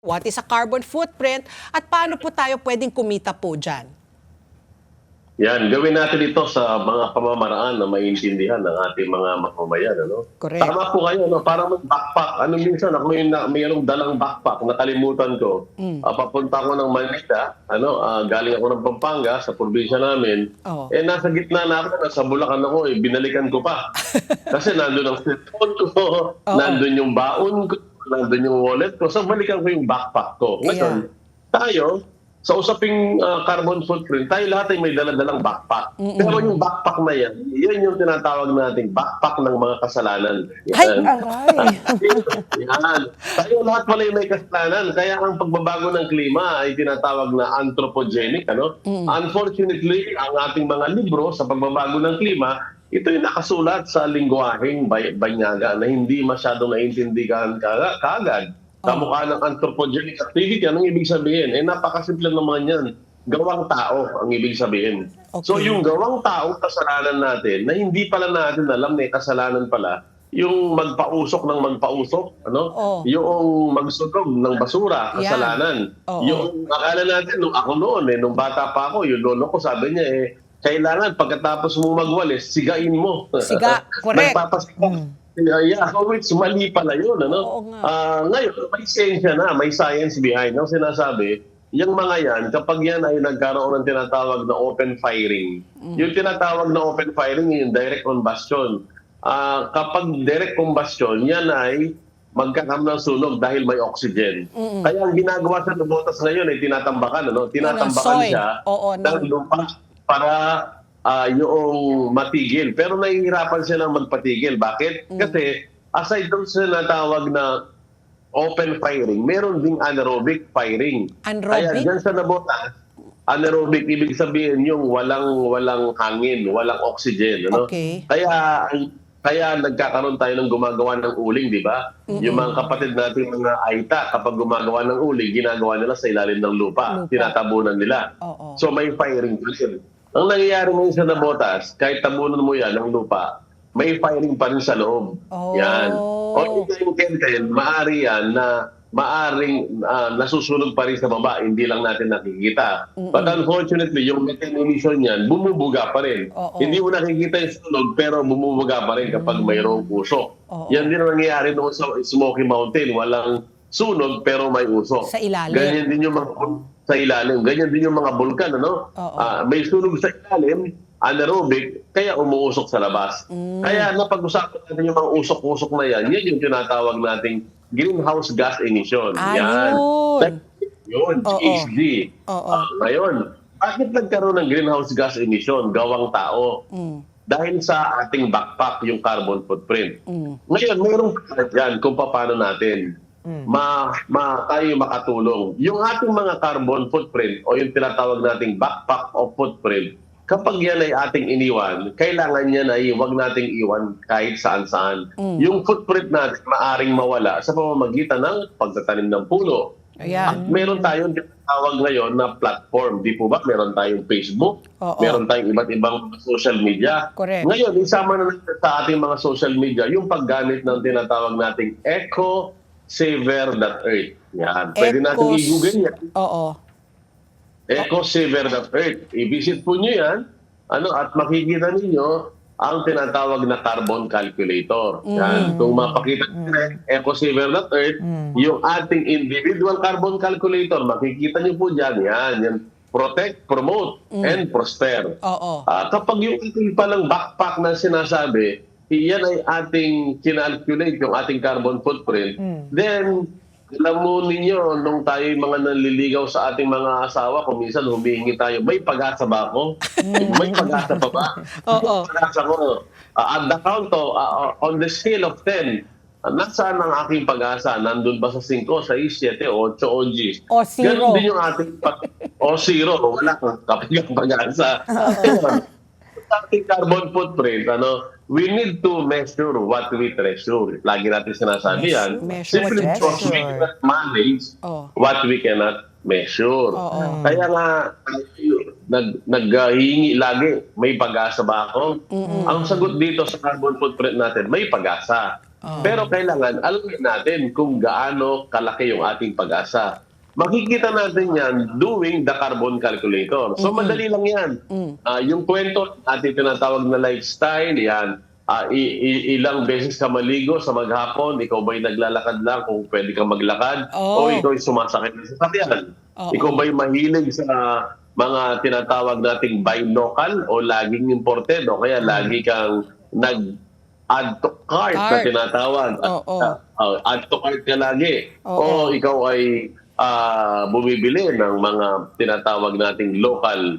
What is a carbon footprint at paano po tayo pwedeng kumita po dyan? Yan, gawin natin ito sa mga pamamaraan na maintindihan ng ating mga mamamayan. Ano? Correct. Tama po kayo, no? Parang mag-backpack. Ano minsan, ako may anong dalang backpack, nakalimutan ko. Papunta ako ng Manila, galing ako ng Pampanga, sa probinsya namin. Oh. Nasa gitna na ako, nasa Bulacan ako, binalikan ko pa. Kasi nandun ang cellphone ko, nandun yung baon ko, nandun yung wallet ko. So, balikan ko yung backpack ko. Ngayon, tayo, sa usaping carbon footprint, tayo lahat ay may dala-dalang backpack. Pero yung backpack na yan, yun yung tinatawag nating backpack ng mga kasalanan. Ay, aray! Yan. Tayo lahat pala yung may kasalanan. Kaya ang pagbabago ng klima ay tinatawag na anthropogenic. Unfortunately, ang ating mga libro sa pagbabago ng klima, ito yung nakasulat sa lingwaheng banyaga na hindi masyadong naiintindihan kaagad. Kamukha ng anthropogenic activity, anong ibig sabihin? Napakasimple naman yan. Gawang tao ang ibig sabihin. Okay. So yung gawang tao, kasalanan natin, na hindi pala natin alam na kasalanan pala, yung magpausok ng magpausok, yung magsunog ng basura, kasalanan. Yung akala natin, nung ako noon, nung bata pa ako, yung lolo ko sabi niya, kailangan pagkatapos mo magwalis, sigain mo. Siga, correct. Nagpapasiga. Yeah, which mali pala yun. Ngayon, may science na, may science behind. Ang sinasabi, yung mga yan, kapag yan ay nagkaroon ng tinatawag na open firing, yung tinatawag na open firing, yung direct combustion. Kapag direct combustion, yan ay magkakaroon ng sunog dahil may oxygen. Kaya ang ginagawa sa botas ngayon ay tinatambakan. Tinatambakan siya ng lupa para yung matigil. Pero nahihirapan siya ng magpatigil. Bakit? Kasi aside doon sa natawag na open firing, meron ding anaerobic firing. Kaya dyan sa nabotas, anaerobic, ibig sabihin yung walang hangin, walang oxygen. Okay. Kaya nagkakaroon tayo ng gumagawa ng uling, di ba? Yung mga kapatid natin, mga Aita, kapag gumagawa ng uling, ginagawa nila sa ilalim ng lupa. Tinatabunan nila. So may firing kasi. Ang nangyayari ngayon sa nabotas, kahit tabunan mo yan ng lupa, may firing pa rin sa loob. Yan. O yung kenten, maari yan na maaring nasusunog pa rin sa baba, hindi lang natin nakikita. But unfortunately, yung methane emission yan, bumubuga pa rin. Hindi mo nakikita yung sunog, pero bumubuga pa rin kapag mayroong usok. Yan din ang nangyayari noon sa Smoky Mountain. Walang sunog, pero may usok. Sa ilalim. Ganyan din yung mga sa ilalim. Ganyan din yung mga bulkan, may sunog sa ilalim, anaerobic, kaya umuusok sa labas. Kaya napag-usapan natin yung mga usok-usok na yan, yan yung tinatawag nating greenhouse gas emission. Yan. Yun, GHG. Ngayon, bakit nagkaroon ng greenhouse gas emission? Gawang tao. Dahil sa ating backpack, yung carbon footprint. Ngayon, mayroong dyan kung paano natin tayo makatulong. Yung ating mga carbon footprint o yung tinatawag nating backpack o footprint, kapag yan ay ating iniwan, kailangan yan ay huwag nating iwan kahit saan-saan. Yung footprint natin maaring mawala sa pamamagitan ng pagtatanim ng puno. At meron tayong tinatawag ngayon na platform. Di po ba? Meron tayong Facebook, meron tayong iba't ibang social media. Correct. Ngayon, isama na sa ating mga social media yung paggamit ng tinatawag nating ecosaver.earth. Yan. Pwede natin i-google yan. Ecosaver.earth. I-visit po nyo yan at makikita ninyo ang tinatawag na carbon calculator. Yan. Kung mapakita nyo ecosaver.earth, yung ating individual carbon calculator, makikita nyo po dyan. Yan. Protect, promote, and prosper. Kapag yung ating palang backpack na sinasabi, iyan ay ating kinalculate yung ating carbon footprint, then alam mo ninyo, nung tayo mga nanliligaw sa ating mga asawa, kung minsan humihingi tayo, may pag-asa ba ako? May pag-asa pa ba? Pag-asa ko. At the count on the scale of 10, nasaan ang aking pag-asa? Nandun ba sa 5, 6, 7, 8, o 10? O 0. Ganun din yung ating o 0. Wala kang pag-asa. Sa ating carbon footprint, we need to measure what we treasure. Lagi natin sinasabi yan. Simply because we cannot manage what we cannot measure. Kaya nga, naghihingi lagi, may pag-asa ba ako? Ang sagot dito sa carbon footprint natin, may pag-asa. Pero kailangan alamin natin kung gaano kalaki yung ating pag-asa. Makikita natin yan doing the carbon calculator. So madali lang yan. Yung kwento ating tinatawag na lifestyle, yan. Ilang beses ka maligo sa maghapon, ikaw ba'y naglalakad lang kung pwede kang maglakad, o ikaw ay sumasakit sa sasakyan. Ikaw ba'y mahilig sa mga tinatawag nating binocal o laging imported o kaya lagi kang nag-add to cart na tinatawag. Add to cart ka lagi. O ikaw ay bumibili ng mga tinatawag nating local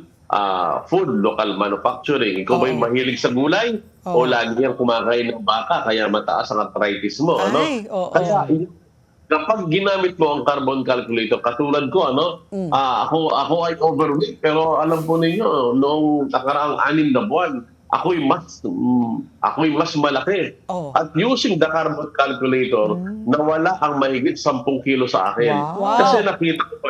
food, local manufacturing. Ikaw ba'y mahilig sa gulay? O lagi yung kumakain ng baka kaya mataas ang arthritis mo? Kaya kapag ginamit mo ang carbon calculator, katulad ko, ako ay overweight, pero alam po ninyo, noong nakaraang 6 na buwan, ako'y mas malaki. At using the carbon calculator, nawala ang mahigit 10 kilo sa akin. Kasi nakita ko pa.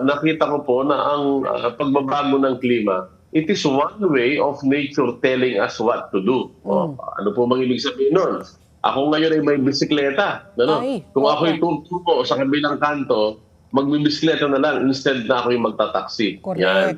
Nakita ko po na ang pagbabago ng klima, it is one way of nature telling us what to do. Ano po bang ibig sabihin nun? Ako ngayon ay may bisikleta. Kung ako'y tutuko sa kabilang kanto, magbibisikleta na lang instead na ako'y magtataksi. Correct.